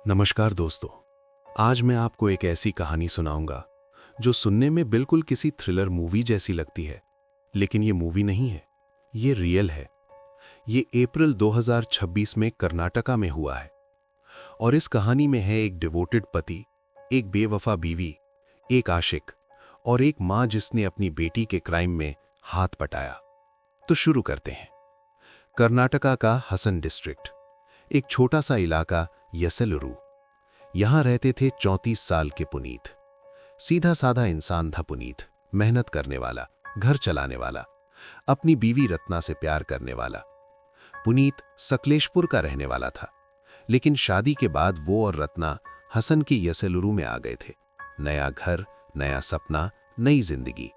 नमस्कार दोस्तों। आज मैं आपको एक ऐसी कहानी सुनाऊंगा जो सुनने में बिल्कुल किसी थ्रिलर मूवी जैसी लगती है, लेकिन ये मूवी नहीं है, ये रियल है। ये अप्रैल 2026 में कर्नाटका में हुआ है और इस कहानी में है एक डिवोटेड पति, एक बेवफा बीवी, एक आशिक और एक मां जिसने अपनी बेटी के क्राइम में हाथ बटाया। तो शुरू करते हैं। कर्नाटका का हसन डिस्ट्रिक्ट, एक छोटा सा इलाका यसलुरु। यहां रहते थे 34 साल के पुनीत। सीधा साधा इंसान था पुनीत, मेहनत करने वाला, घर चलाने वाला, अपनी बीवी रत्ना से प्यार करने वाला। पुनीत सकलेशपुर का रहने वाला था, लेकिन शादी के बाद वो और रत्ना हसन की यसलुरु में आ गए थे। नया घर, नया सपना, नई जिंदगी।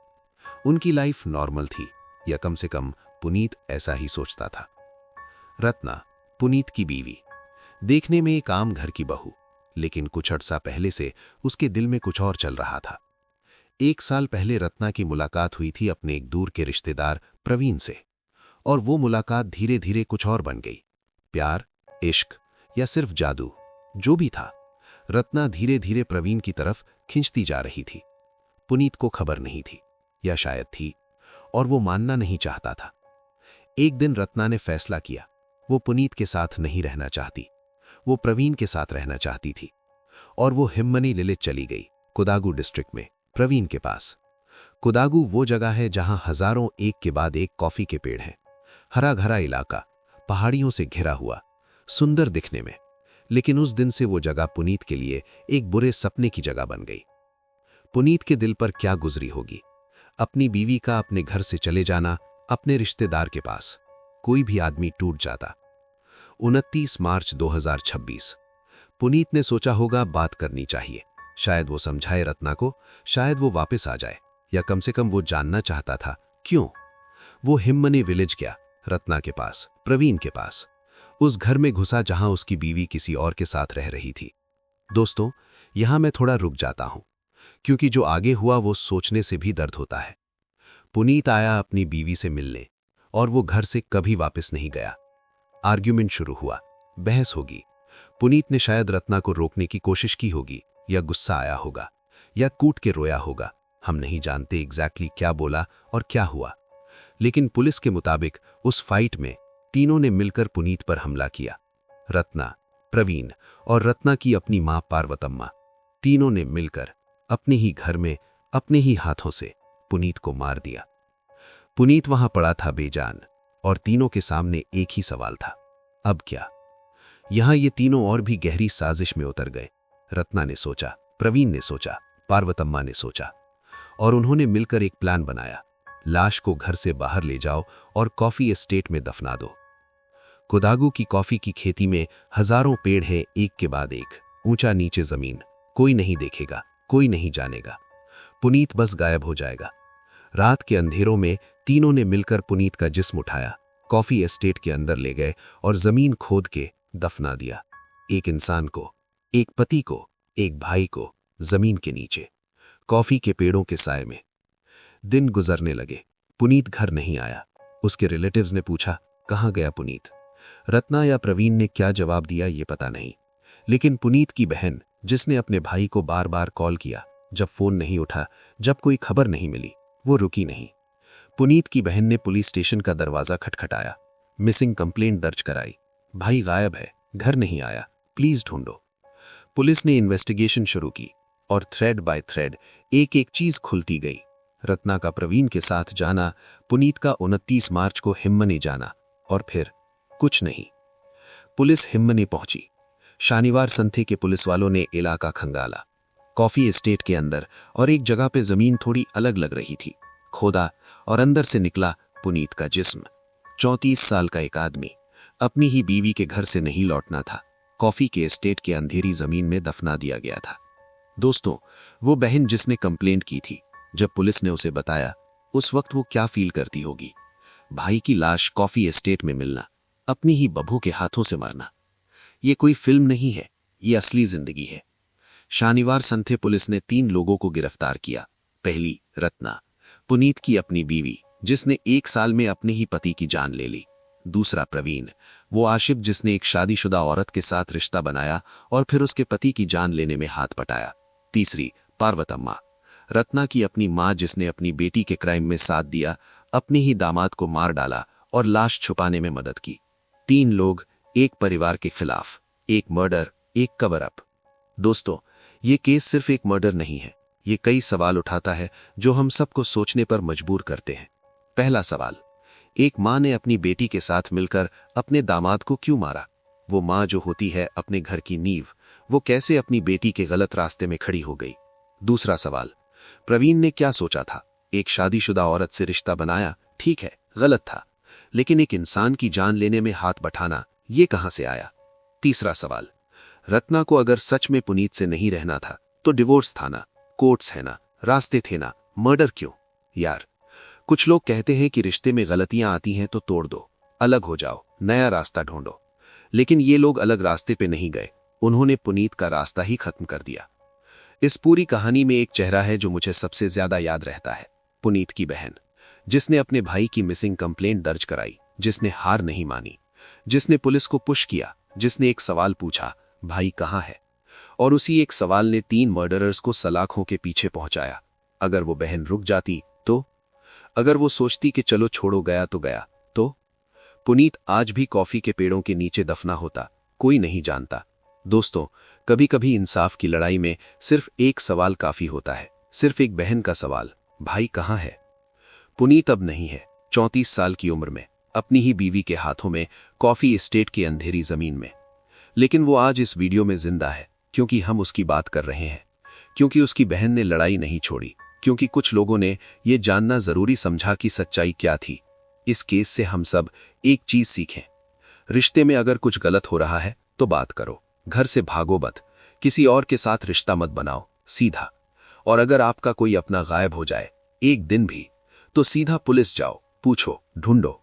उनकी लाइफ नॉर्मल थी, या कम से कम पुनीत ऐसा ही सोचता था। रत्ना, पुनीत की बीवी, देखने में एक आम घर की बहू, लेकिन कुछ अर्सा पहले से उसके दिल में कुछ और चल रहा था। 1 साल पहले रत्ना की मुलाकात हुई थी अपने एक दूर के रिश्तेदार प्रवीण से, और वो मुलाकात धीरे धीरे कुछ और बन गई। प्यार, इश्क या सिर्फ जादू, जो भी था, रत्ना धीरे धीरे प्रवीण की तरफ खिंचती जा रही थी। पुनीत को खबर नहीं थी, या शायद थी, और वो मानना नहीं चाहता था। एक दिन रत्ना ने फैसला किया, वो पुनीत के साथ नहीं रहना चाहती, वो प्रवीण के साथ रहना चाहती थी। और वो हिम्मनी लिलित चली गई कुदागु डिस्ट्रिक्ट में, प्रवीण के पास। कुदागु वो जगह है जहां हजारों एक के बाद एक कॉफी के पेड़ हैं। हरा घरा इलाका, पहाड़ियों से घिरा हुआ, सुंदर दिखने में। लेकिन उस दिन से वो जगह पुनीत के लिए एक बुरे सपने की जगह बन गई। पुनीत के दिल पर क्या गुजरी होगी? अपनी बीवी का अपने घर से चले जाना, अपने रिश्तेदार के पास। कोई भी आदमी टूट जाता। 29 मार्च 2026। पुनीत ने सोचा होगा बात करनी चाहिए, शायद वो समझाए रत्ना को, शायद वो वापस आ जाए, या कम से कम वो जानना चाहता था क्यों। वो हिम्मनी विलेज गया, रत्ना के पास, प्रवीण के पास, उस घर में घुसा जहां उसकी बीवी किसी और के साथ रह रही थी। दोस्तों, यहां मैं थोड़ा रुक जाता हूं, क्योंकि जो आगे हुआ वो सोचने से भी दर्द होता है। पुनीत आया अपनी बीवी से मिलने, और वो घर से कभी वापस नहीं गया। आर्ग्यूमेंट शुरू हुआ, बहस होगी। पुनीत ने शायद रत्ना को रोकने की कोशिश की होगी, या गुस्सा आया होगा, या कूट के रोया होगा। हम नहीं जानते एग्जैक्टली क्या बोला और क्या हुआ। लेकिन पुलिस के मुताबिक उस फाइट में तीनों ने मिलकर पुनीत पर हमला किया। रत्ना, प्रवीण और रत्ना की अपनी मां पार्वतम्मा, तीनों ने मिलकर अपने ही घर में अपने ही हाथों से पुनीत को मार दिया। पुनीत वहां पड़ा था बेजान, और तीनों के सामने एक ही सवाल था, अब क्या? यहां ये तीनों और भी गहरी साजिश में उतर गए। रत्ना ने सोचा, प्रवीण ने सोचा, पार्वतम्मा ने सोचा, और उन्होंने मिलकर एक प्लान बनाया। लाश को घर से बाहर ले जाओ और कॉफी एस्टेट में दफना दो। कुदागु की कॉफी की खेती में हजारों पेड़ हैं, एक के बाद एक, ऊंचा नीचे जमीन। कोई नहीं देखेगा, कोई नहीं जानेगा। पुनीत बस गायब हो जाएगा। रात के अंधेरों में तीनों ने मिलकर पुनीत का जिस्म उठाया, कॉफी एस्टेट के अंदर ले गए और जमीन खोद के दफना दिया। एक इंसान को, एक पति को, एक भाई को, जमीन के नीचे, कॉफी के पेड़ों के साए में। दिन गुजरने लगे, पुनीत घर नहीं आया। उसके रिलेटिव्स ने पूछा, कहाँ गया पुनीत? रत्ना या प्रवीण ने क्या जवाब दिया ये पता नहीं, लेकिन पुनीत की बहन, जिसने अपने भाई को बार बार कॉल किया, जब फोन नहीं उठा, जब कोई खबर नहीं मिली, वो रुकी नहीं। पुनीत की बहन ने पुलिस स्टेशन का दरवाजा खटखटाया, मिसिंग कंप्लेंट दर्ज कराई। भाई गायब है, घर नहीं आया, प्लीज ढूंढो। पुलिस ने इन्वेस्टिगेशन शुरू की, और थ्रेड बाय थ्रेड एक एक चीज खुलती गई। रत्ना का प्रवीण के साथ जाना, पुनीत का 29 मार्च को हिम्मनी जाना, और फिर कुछ नहीं। पुलिस हिम्मनी पहुंची। शनिवार संथे के पुलिस वालों ने इलाका खंगाला। कॉफी एस्टेट के अंदर और एक जगह पे जमीन थोड़ी अलग लग रही थी। खोदा, और अंदर से निकला पुनीत का जिस्म। 34 साल का एक आदमी, अपनी ही बीवी के घर से नहीं लौटना था, कॉफी के एस्टेट के अंधेरी जमीन में दफना दिया गया था। दोस्तों, वो बहन जिसने कंप्लेंट की थी, जब पुलिस ने उसे बताया, उस वक्त वो क्या फील करती होगी? भाई की लाश कॉफी एस्टेट में मिलना, अपनी ही बहू के हाथों से मरना। ये कोई फिल्म नहीं है, ये असली जिंदगी है। शनिवार संथे पुलिस ने 3 लोगों को गिरफ्तार किया। पहली, रत्ना, पुनीत की अपनी बीवी, जिसने 1 साल में अपने ही पति की जान ले ली। दूसरा, प्रवीण, वो आशिफ जिसने एक शादीशुदा औरत के साथ रिश्ता बनाया और फिर उसके पति की जान लेने में हाथ बटाया। तीसरी, पार्वतम्मा, रत्ना की अपनी मां जिसने अपनी बेटी के क्राइम में साथ दिया, अपने ही दामाद को मार डाला और लाश छुपाने में मदद की। 3 लोग एक परिवार के खिलाफ, एक मर्डर, एक कवर अप। दोस्तों, ये केस सिर्फ एक मर्डर नहीं है, ये कई सवाल उठाता है जो हम सबको सोचने पर मजबूर करते हैं। पहला सवाल, एक मां ने अपनी बेटी के साथ मिलकर अपने दामाद को क्यों मारा? वो मां जो होती है अपने घर की नींव, वो कैसे अपनी बेटी के गलत रास्ते में खड़ी हो गई? दूसरा सवाल, प्रवीण ने क्या सोचा था? एक शादीशुदा औरत से रिश्ता बनाया, ठीक है, गलत था, लेकिन एक इंसान की जान लेने में हाथ बटाना, ये कहां से आया? तीसरा सवाल, रत्ना को अगर सच में पुनीत से नहीं रहना था तो डिवोर्स था ना, कोर्ट्स है ना, रास्ते थे ना, मर्डर क्यों? यार, कुछ लोग कहते हैं कि रिश्ते में गलतियां आती हैं तो तोड़ दो, अलग हो जाओ, नया रास्ता ढूंढो। लेकिन ये लोग अलग रास्ते पे नहीं गए, उन्होंने पुनीत का रास्ता ही खत्म कर दिया। इस पूरी कहानी में एक चेहरा है जो मुझे सबसे ज्यादा याद रहता है, पुनीत की बहन, जिसने अपने भाई की मिसिंग कंप्लेंट दर्ज कराई, जिसने हार नहीं मानी, जिसने पुलिस को पुश किया, जिसने एक सवाल पूछा, भाई कहां है? और उसी एक सवाल ने 3 मर्डरर्स को सलाखों के पीछे पहुंचाया। अगर वो बहन रुक जाती तो? अगर वो सोचती कि चलो छोड़ो, गया तो गया, तो पुनीत आज भी कॉफी के पेड़ों के नीचे दफना होता, कोई नहीं जानता। दोस्तों, कभी कभी इंसाफ की लड़ाई में सिर्फ एक सवाल काफी होता है, सिर्फ एक बहन का सवाल, भाई कहां है? पुनीत अब नहीं है, 34 साल की उम्र में, अपनी ही बीवी के हाथों में, कॉफी एस्टेट की अंधेरी जमीन में। लेकिन वो आज इस वीडियो में जिंदा है, क्योंकि हम उसकी बात कर रहे हैं, क्योंकि उसकी बहन ने लड़ाई नहीं छोड़ी, क्योंकि कुछ लोगों ने ये जानना जरूरी समझा कि सच्चाई क्या थी। इस केस से हम सब एक चीज सीखें, रिश्ते में अगर कुछ गलत हो रहा है तो बात करो, घर से भागो मत, किसी और के साथ रिश्ता मत बनाओ, सीधा। और अगर आपका कोई अपना गायब हो जाए एक दिन भी, तो सीधा पुलिस जाओ, पूछो, ढूंढो।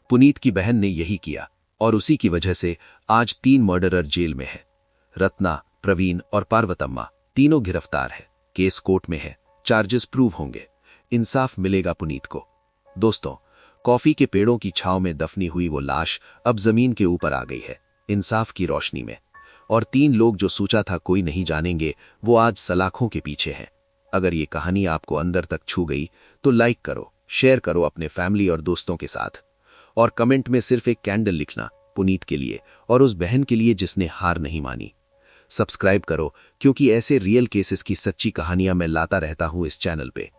पुनीत की बहन ने यही किया और उसी की वजह से आज 3 मर्डरर जेल में है। रत्ना, प्रवीण और पार्वतम्मा तीनों गिरफ्तार है, केस कोर्ट में है, चार्जेस प्रूव होंगे, इंसाफ मिलेगा पुनीत को। दोस्तों, कॉफी के पेड़ों की छांव में दफनी हुई वो लाश अब जमीन के ऊपर आ गई है, इंसाफ की रोशनी में। और 3 लोग जो सोचा था कोई नहीं जानेंगे, वो आज सलाखों के पीछे हैं। अगर ये कहानी आपको अंदर तक छू गई तो लाइक करो, शेयर करो अपने फैमिली और दोस्तों के साथ, और कमेंट में सिर्फ एक कैंडल लिखना, पुनीत के लिए और उस बहन के लिए जिसने हार नहीं मानी। सब्सक्राइब करो, क्योंकि ऐसे रियल केसेस की सच्ची कहानियां मैं लाता रहता हूं इस चैनल पे।